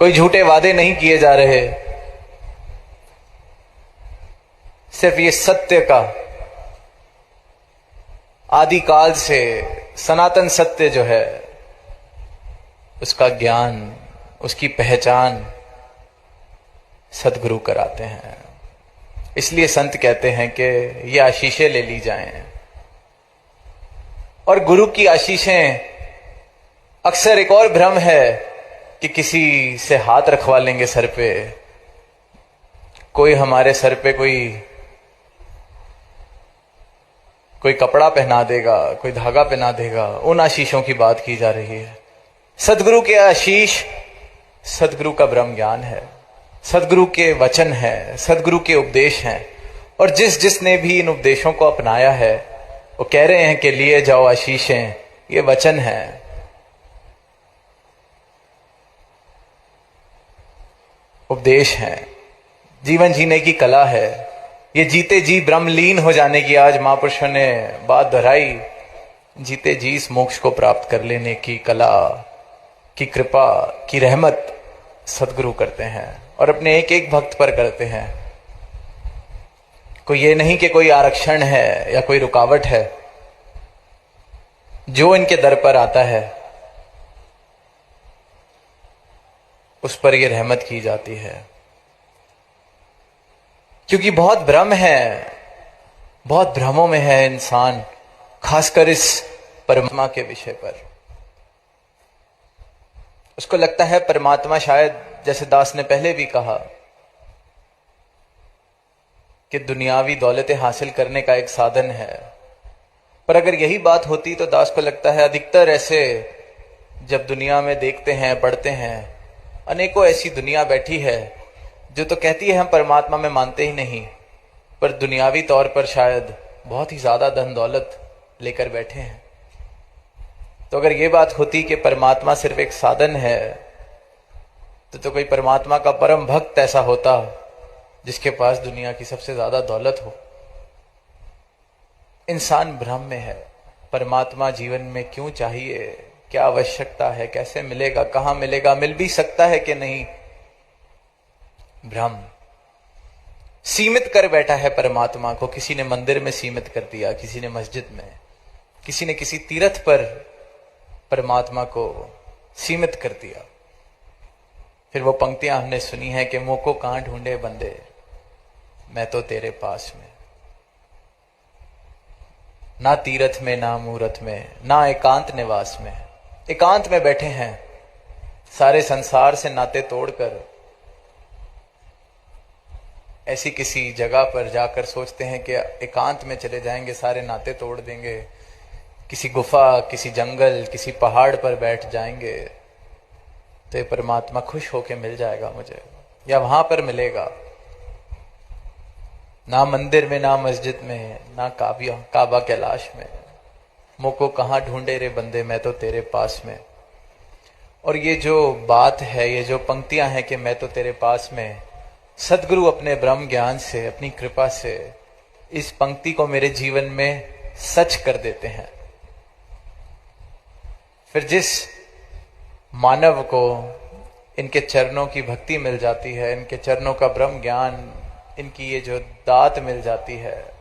कोई झूठे वादे नहीं किए जा रहे, सिर्फ ये सत्य का आदिकाल से सनातन सत्य जो है उसका ज्ञान, उसकी पहचान सद्गुरु कराते हैं। इसलिए संत कहते हैं कि ये आशीषें ले ली जाएं। और गुरु की आशीषें, अक्सर एक और भ्रम है कि किसी से हाथ रखवा लेंगे सर पे, कोई हमारे सर पे कोई कपड़ा पहना देगा, कोई धागा पहना देगा, उन आशीषों की बात की जा रही है। सदगुरु के आशीष सदगुरु का ब्रह्म ज्ञान है, सदगुरु के वचन है, सदगुरु के उपदेश हैं। और जिसने भी इन उपदेशों को अपनाया है वो कह रहे हैं कि लिए जाओ आशीषें, ये वचन है। उपदेश है, जीवन जीने की कला है। ये जीते जी ब्रह्मलीन हो जाने की आज महापुरुषों ने बात दोहराई। जीते जी इस मोक्ष को प्राप्त कर लेने की कला की कृपा की रहमत सदगुरु करते हैं और अपने एक एक भक्त पर करते हैं। कोई ये नहीं कि कोई आरक्षण है या कोई रुकावट है। जो इनके दर पर आता है उस पर यह रहमत की जाती है। क्योंकि बहुत भ्रम है, बहुत भ्रमों में है इंसान, खासकर इस परमात्मा के विषय पर। उसको लगता है परमात्मा शायद, जैसे दास ने पहले भी कहा, कि दुनियावी दौलतें हासिल करने का एक साधन है। पर अगर यही बात होती तो दास को लगता है अधिकतर ऐसे जब दुनिया में देखते हैं, पढ़ते हैं, अनेकों ऐसी दुनिया बैठी है जो तो कहती है हम परमात्मा में मानते ही नहीं, पर दुनियावी तौर पर शायद बहुत ही ज्यादा धन दौलत लेकर बैठे हैं। तो अगर ये बात होती कि परमात्मा सिर्फ एक साधन है तो कोई परमात्मा का परम भक्त ऐसा होता जिसके पास दुनिया की सबसे ज्यादा दौलत हो। इंसान भ्रम में है। परमात्मा जीवन में क्यों चाहिए, क्या आवश्यकता है, कैसे मिलेगा, कहां मिलेगा, मिल भी सकता है कि नहीं, भ्रम। सीमित कर बैठा है परमात्मा को। किसी ने मंदिर में सीमित कर दिया, किसी ने मस्जिद में, किसी ने किसी तीर्थ पर परमात्मा को सीमित कर दिया। फिर वो पंक्तियां हमने सुनी हैं कि मुंह को कहां ढूंढे बंदे, मैं तो तेरे पास में। ना तीर्थ में, ना मूरत में, ना एकांत निवास में। एकांत में बैठे हैं, सारे संसार से नाते तोड़कर ऐसी किसी जगह पर जाकर सोचते हैं कि एकांत में चले जाएंगे, सारे नाते तोड़ देंगे, किसी गुफा, किसी जंगल, किसी पहाड़ पर बैठ जाएंगे तो ये परमात्मा खुश होकर मिल जाएगा मुझे, या वहां पर मिलेगा। ना मंदिर में, ना मस्जिद में, ना काबा कैलाश में। मुझ को कहां ढूंढे रे बंदे, मैं तो तेरे पास में। और ये जो बात है, ये जो पंक्तियां हैं कि मैं तो तेरे पास में, सदगुरु अपने ब्रह्म ज्ञान से, अपनी कृपा से इस पंक्ति को मेरे जीवन में सच कर देते हैं। फिर जिस मानव को इनके चरणों की भक्ति मिल जाती है, इनके चरणों का ब्रह्म ज्ञान, इनकी ये जो दात मिल जाती है,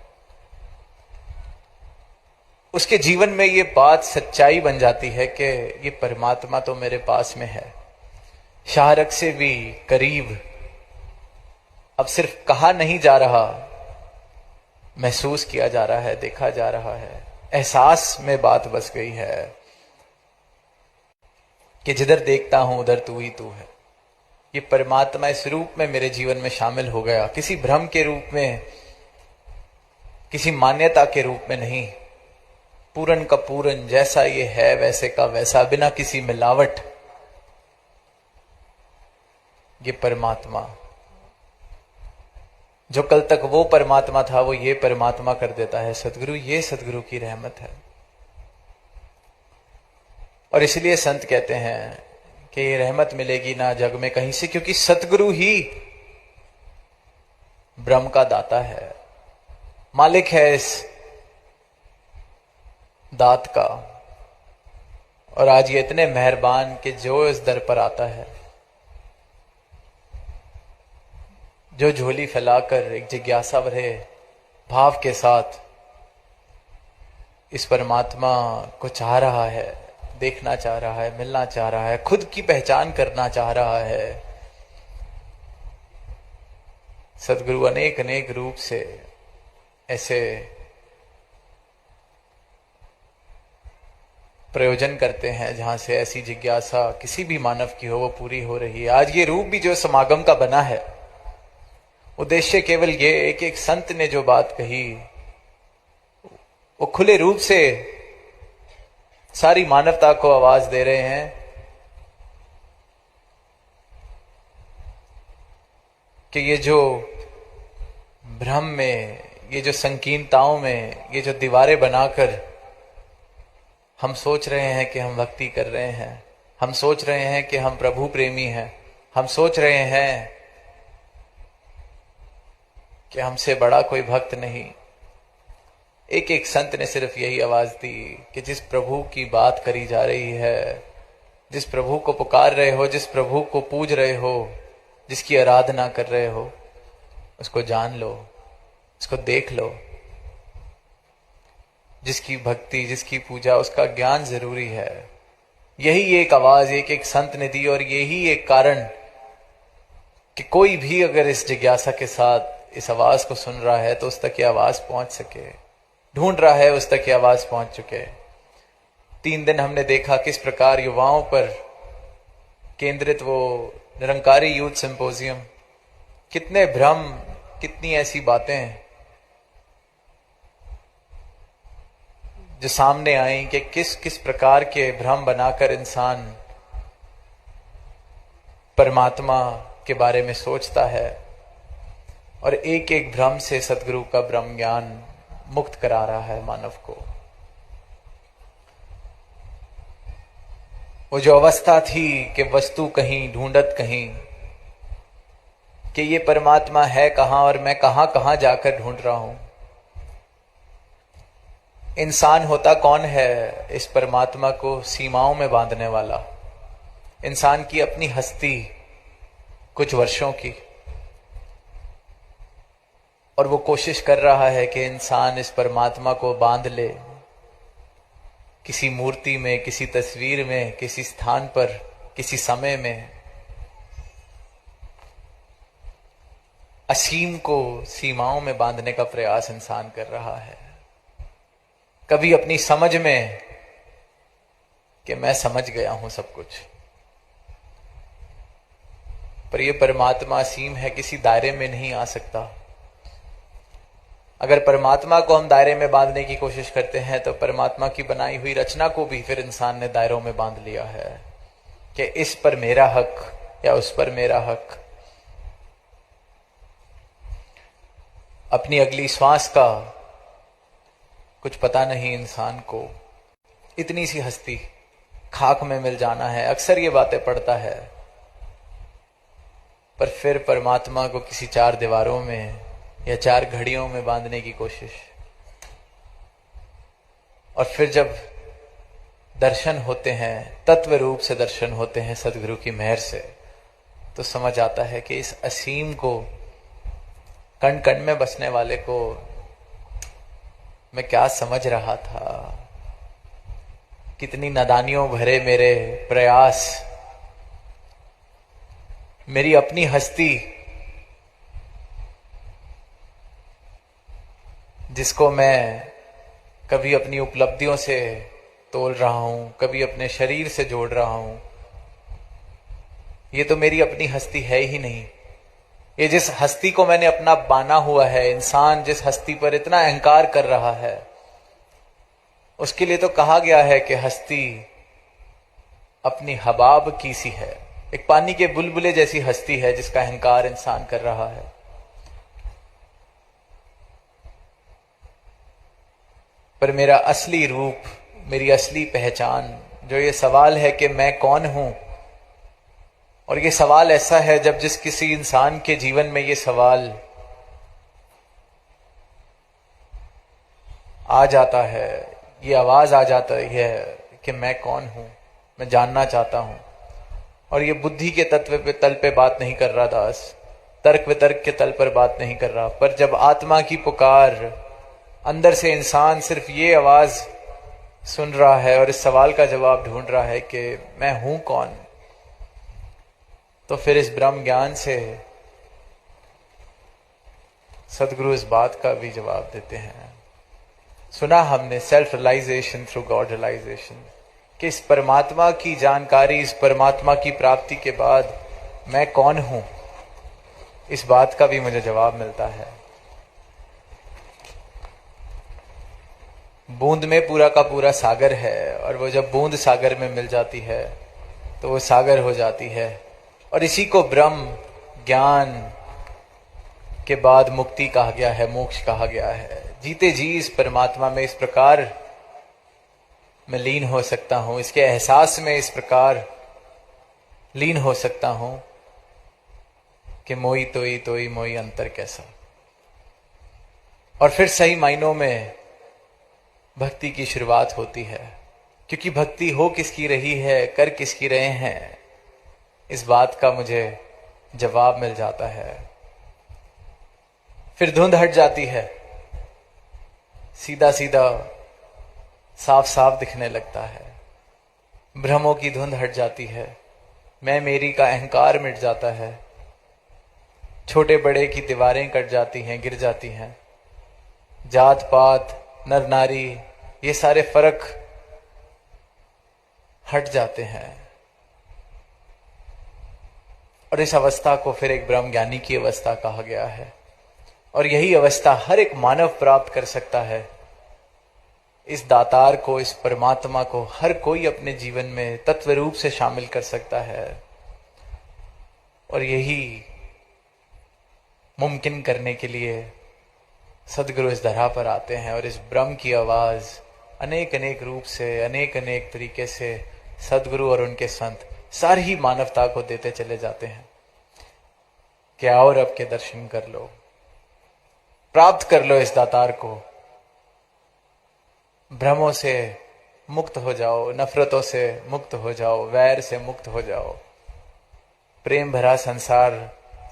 उसके जीवन में ये बात सच्चाई बन जाती है कि ये परमात्मा तो मेरे पास में है। शाहरग से भी करीब अब सिर्फ कहा नहीं जा रहा, महसूस किया जा रहा है, देखा जा रहा है। एहसास में बात बस गई है कि जिधर देखता हूं उधर तू ही तू है। ये परमात्मा इस रूप में मेरे जीवन में शामिल हो गया, किसी भ्रम के रूप में, किसी मान्यता के रूप में नहीं। पूरन का पूरन, जैसा ये है वैसे का वैसा, बिना किसी मिलावट। ये परमात्मा जो कल तक वो परमात्मा था वो ये परमात्मा कर देता है सदगुरु। ये सदगुरु की रहमत है। और इसलिए संत कहते हैं कि ये रहमत मिलेगी ना जग में कहीं से, क्योंकि सतगुरु ही ब्रह्म का दाता है, मालिक है इस दात का। और आज ये इतने मेहरबान कि जो इस दर पर आता है जो झोली फैलाकर एक जिज्ञासा भरे भाव के साथ इस परमात्मा को चाह रहा है, देखना चाह रहा है, मिलना चाह रहा है, खुद की पहचान करना चाह रहा है। सद्गुरु अनेक अनेक रूप से ऐसे प्रयोजन करते हैं जहां से ऐसी जिज्ञासा किसी भी मानव की हो वो पूरी हो रही है। आज ये रूप भी जो समागम का बना है, उद्देश्य केवल ये एक एक संत ने जो बात कही वो खुले रूप से सारी मानवता को आवाज दे रहे हैं कि ये जो भ्रम में, ये जो संकीर्णताओं में, ये जो दीवारें बनाकर हम सोच रहे हैं कि हम भक्ति कर रहे हैं, हम सोच रहे हैं कि हम प्रभु प्रेमी हैं, हम सोच रहे हैं कि हमसे बड़ा कोई भक्त नहीं। एक एक संत ने सिर्फ यही आवाज दी कि जिस प्रभु की बात करी जा रही है, जिस प्रभु को पुकार रहे हो, जिस प्रभु को पूज रहे हो, जिसकी आराधना कर रहे हो, उसको जान लो, उसको देख लो। जिसकी भक्ति, जिसकी पूजा, उसका ज्ञान जरूरी है। यही एक आवाज एक एक संत ने दी और यही एक कारण कि कोई भी अगर इस जिज्ञासा के साथ इस आवाज को सुन रहा है तो उस तक ये आवाज पहुंच सके, ढूंढ रहा है उस तक ये आवाज पहुंच चुके। 3 दिन हमने देखा किस प्रकार युवाओं पर केंद्रित वो निरंकारी यूथ सिंपोजियम, कितने भ्रम, कितनी ऐसी बातें जो सामने आई कि किस किस प्रकार के भ्रम बनाकर इंसान परमात्मा के बारे में सोचता है और एक एक भ्रम से सद्गुरु का ब्रह्म ज्ञान मुक्त करा रहा है मानव को। वो जो अवस्था थी कि वस्तु कहीं ढूंढत कहीं, कि ये परमात्मा है कहां और मैं कहां कहां जाकर ढूंढ रहा हूं। इंसान होता कौन है इस परमात्मा को सीमाओं में बांधने वाला? इंसान की अपनी हस्ती कुछ वर्षों की, और वो कोशिश कर रहा है कि इंसान इस परमात्मा को बांध ले किसी मूर्ति में, किसी तस्वीर में, किसी स्थान पर, किसी समय में। असीम को सीमाओं में बांधने का प्रयास इंसान कर रहा है। कभी अपनी समझ में कि मैं समझ गया हूं सब कुछ, पर यह परमात्मा असीम है, किसी दायरे में नहीं आ सकता। अगर परमात्मा को हम दायरे में बांधने की कोशिश करते हैं तो परमात्मा की बनाई हुई रचना को भी फिर इंसान ने दायरों में बांध लिया है कि इस पर मेरा हक या उस पर मेरा हक। अपनी अगली श्वास का कुछ पता नहीं इंसान को, इतनी सी हस्ती, खाक में मिल जाना है। अक्सर ये बातें पढ़ता है, पर फिर परमात्मा को किसी 4 दीवारों में या 4 घड़ियों में बांधने की कोशिश। और फिर जब दर्शन होते हैं, तत्व रूप से दर्शन होते हैं सदगुरु की मेहर से, तो समझ आता है कि इस असीम को, कण कण में बसने वाले को मैं क्या समझ रहा था। कितनी नादानियों भरे मेरे प्रयास, मेरी अपनी हस्ती, जिसको मैं कभी अपनी उपलब्धियों से तोल रहा हूं, कभी अपने शरीर से जोड़ रहा हूं। ये तो मेरी अपनी हस्ती है ही नहीं। ये जिस हस्ती को मैंने अपना बाना हुआ है, इंसान जिस हस्ती पर इतना अहंकार कर रहा है, उसके लिए तो कहा गया है कि हस्ती अपनी हबाब की सी है, एक पानी के बुलबुले जैसी हस्ती है जिसका अहंकार इंसान कर रहा है। पर मेरा असली रूप, मेरी असली पहचान, जो ये सवाल है कि मैं कौन हूं, और ये सवाल ऐसा है जब जिस किसी इंसान के जीवन में ये सवाल आ जाता है, ये आवाज आ जाता है कि मैं कौन हूं, मैं जानना चाहता हूं। और ये बुद्धि के तत्व पे, तल पे बात नहीं कर रहा दास, तर्क वितर्क के तल पर बात नहीं कर रहा, पर जब आत्मा की पुकार, अंदर से इंसान सिर्फ ये आवाज सुन रहा है और इस सवाल का जवाब ढूंढ रहा है कि मैं हूं कौन, तो फिर इस ब्रह्म ज्ञान से सदगुरु इस बात का भी जवाब देते हैं। सुना हमने self realisation through God realisation, कि इस परमात्मा की जानकारी, इस परमात्मा की प्राप्ति के बाद मैं कौन हूं, इस बात का भी मुझे जवाब मिलता है। बूंद में पूरा का पूरा सागर है, और वो जब बूंद सागर में मिल जाती है तो वो सागर हो जाती है, और इसी को ब्रह्म ज्ञान के बाद मुक्ति कहा गया है, मोक्ष कहा गया है। जीते जी इस परमात्मा में इस प्रकार मैं लीन हो सकता हूं, इसके एहसास में इस प्रकार लीन हो सकता हूं कि मोई तोई तोई मोई अंतर कैसा। और फिर सही मायनों में भक्ति की शुरुआत होती है, क्योंकि भक्ति हो किसकी रही है, कर किसकी रहे हैं, इस बात का मुझे जवाब मिल जाता है। फिर धुंध हट जाती है, सीधा सीधा साफ साफ दिखने लगता है, भ्रमों की धुंध हट जाती है, मैं मेरी का अहंकार मिट जाता है, छोटे बड़े की दीवारें कट जाती हैं, गिर जाती हैं, जात पात नर नारी ये सारे फर्क हट जाते हैं, और इस अवस्था को फिर एक ब्रह्म ज्ञानी की अवस्था कहा गया है। और यही अवस्था हर एक मानव प्राप्त कर सकता है। इस दातार को, इस परमात्मा को हर कोई अपने जीवन में तत्व रूप से शामिल कर सकता है, और यही मुमकिन करने के लिए सदगुरु इस धरा पर आते हैं, और इस ब्रह्म की आवाज अनेक अनेक रूप से, अनेक अनेक तरीके से सदगुरु और उनके संत सारी ही मानवता को देते चले जाते हैं कि आओ रब के दर्शन कर लो, प्राप्त कर लो इस दातार को, भ्रमों से मुक्त हो जाओ, नफरतों से मुक्त हो जाओ, वैर से मुक्त हो जाओ, प्रेम भरा संसार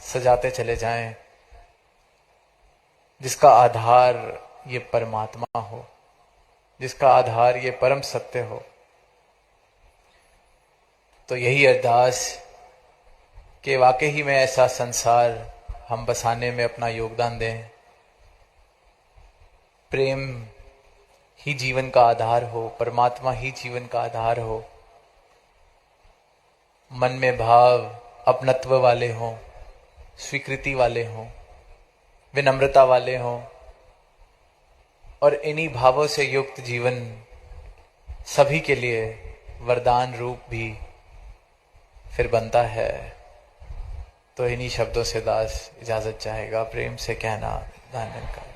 सजाते चले जाएं, जिसका आधार ये परमात्मा हो, जिसका आधार ये परम सत्य हो। तो यही अरदास कि वाकई ही में ऐसा संसार हम बसाने में अपना योगदान दें, प्रेम ही जीवन का आधार हो, परमात्मा ही जीवन का आधार हो, मन में भाव अपनत्व वाले हों, स्वीकृति वाले हों, विनम्रता वाले हों, और इन्हीं भावों से युक्त जीवन सभी के लिए वरदान रूप भी फिर बनता है। तो इन्हीं शब्दों से दास इजाजत चाहेगा, प्रेम से कहना धन्यवाद।